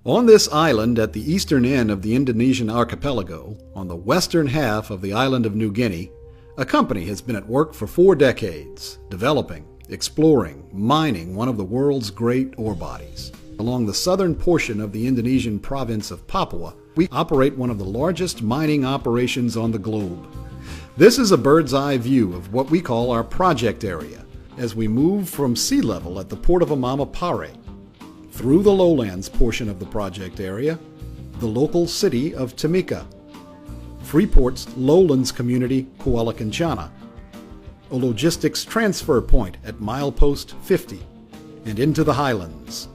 On this island at the eastern end of the Indonesian archipelago, on the western half of the island of New Guinea, a company has been at work for 4 decades, developing, exploring, mining one of the world's great ore bodies. Along the southern portion of the Indonesian province of Papua, we operate one of the largest mining operations on the globe. This is a bird's eye view of what we call our project area, as we move from sea level at the port of Amamapare, through the lowlands portion of the project area, the local city of Timika, Freeport's lowlands community Kuala Kencana, a logistics transfer point at milepost 50, and into the highlands.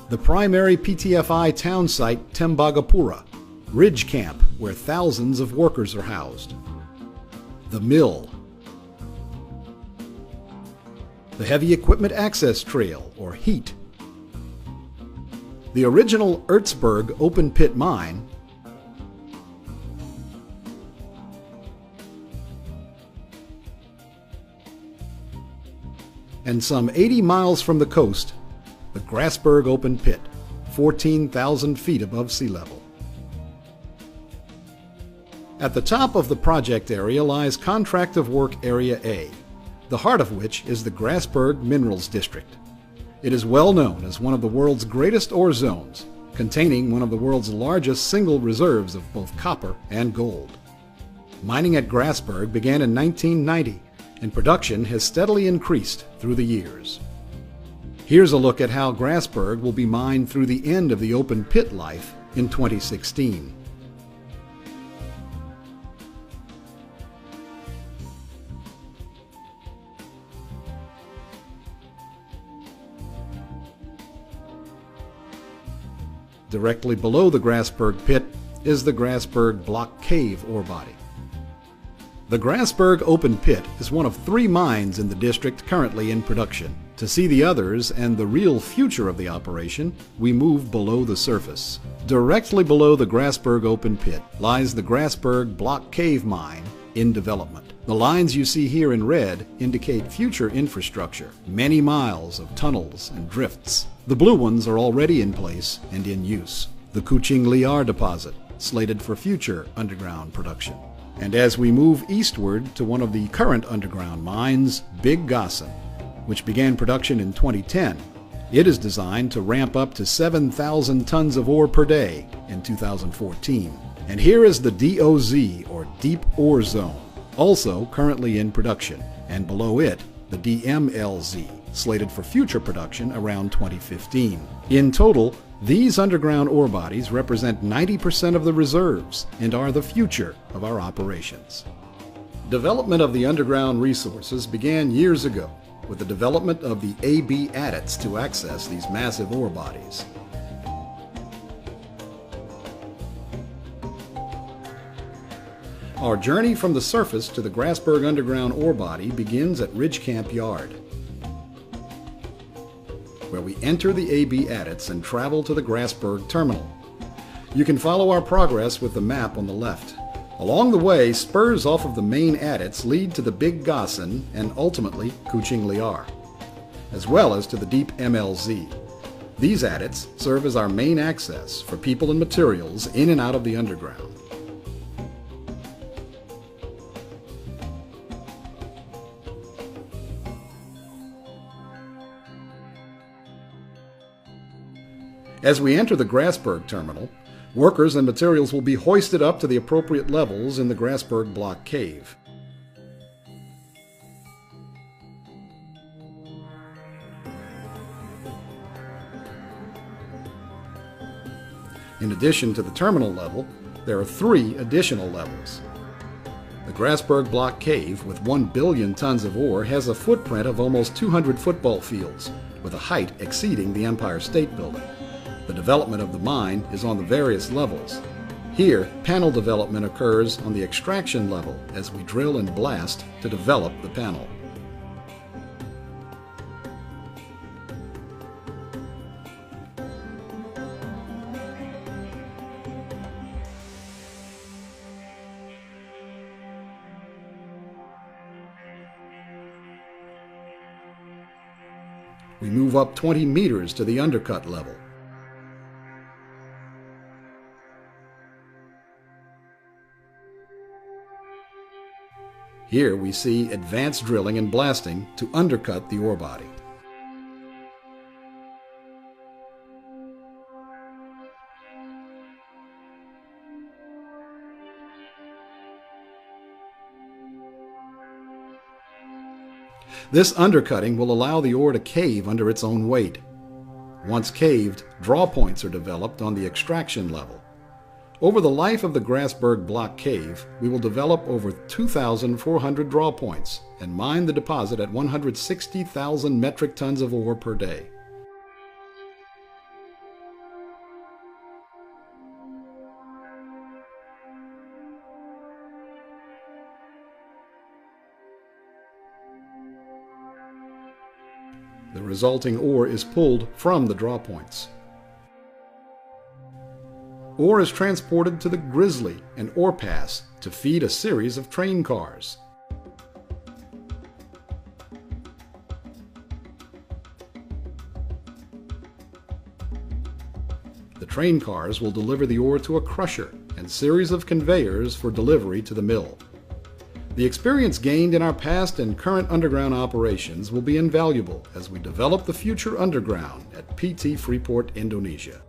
The primary PTFI town site Tembagapura, Ridge Camp, where thousands of workers are housed. The mill. The Heavy Equipment Access Trail, or HEAT. The original Ertsberg open pit mine, and some 80 miles from the coast, the Grasberg open pit, 14,000 feet above sea level. At the top of the project area lies Contract of Work Area A, the heart of which is the Grasberg Minerals District. It is well known as one of the world's greatest ore zones, containing one of the world's largest single reserves of both copper and gold. Mining at Grasberg began in 1990, and production has steadily increased through the years. Here's a look at how Grasberg will be mined through the end of the open pit life in 2016. Directly below the Grasberg pit is the Grasberg Block Cave ore body. The Grasberg open pit is one of 3 mines in the district currently in production. To see the others and the real future of the operation, we move below the surface. Directly below the Grasberg open pit lies the Grasberg Block Cave mine in development. The lines you see here in red indicate future infrastructure, many miles of tunnels and drifts. The blue ones are already in place and in use. The Kuching Liar deposit, slated for future underground production. And as we move eastward to one of the current underground mines, Big Gasen, which began production in 2010, it is designed to ramp up to 7,000 tons of ore per day in 2014. And here is the DOZ, or Deep Ore Zone, also currently in production, and below it, the DMLZ, slated for future production around 2015. In total, these underground ore bodies represent 90% of the reserves and are the future of our operations. Development of the underground resources began years ago with the development of the AB adits to access these massive ore bodies. Our journey from the surface to the Grasberg underground ore body begins at Ridge Camp Yard, where we enter the AB adits and travel to the Grasberg terminal. You can follow our progress with the map on the left. Along the way, spurs off of the main adits lead to the Big Gasen and ultimately Kuching Liar, as well as to the Deep MLZ. These adits serve as our main access for people and materials in and out of the underground. As we enter the Grasberg terminal, workers and materials will be hoisted up to the appropriate levels in the Grasberg Block Cave. In addition to the terminal level, there are 3 additional levels. The Grasberg Block Cave, with 1 billion tons of ore, has a footprint of almost 200 football fields, with a height exceeding the Empire State Building. The development of the mine is on the various levels. Here, panel development occurs on the extraction level as we drill and blast to develop the panel. We move up 20 meters to the undercut level. Here we see advanced drilling and blasting to undercut the ore body. This undercutting will allow the ore to cave under its own weight. Once caved, draw points are developed on the extraction level. Over the life of the Grasberg Block Cave, we will develop over 2,400 draw points and mine the deposit at 160,000 metric tons of ore per day. The resulting ore is pulled from the draw points. Ore is transported to the Grizzly and Ore Pass to feed a series of train cars. The train cars will deliver the ore to a crusher and series of conveyors for delivery to the mill. The experience gained in our past and current underground operations will be invaluable as we develop the future underground at PT Freeport, Indonesia.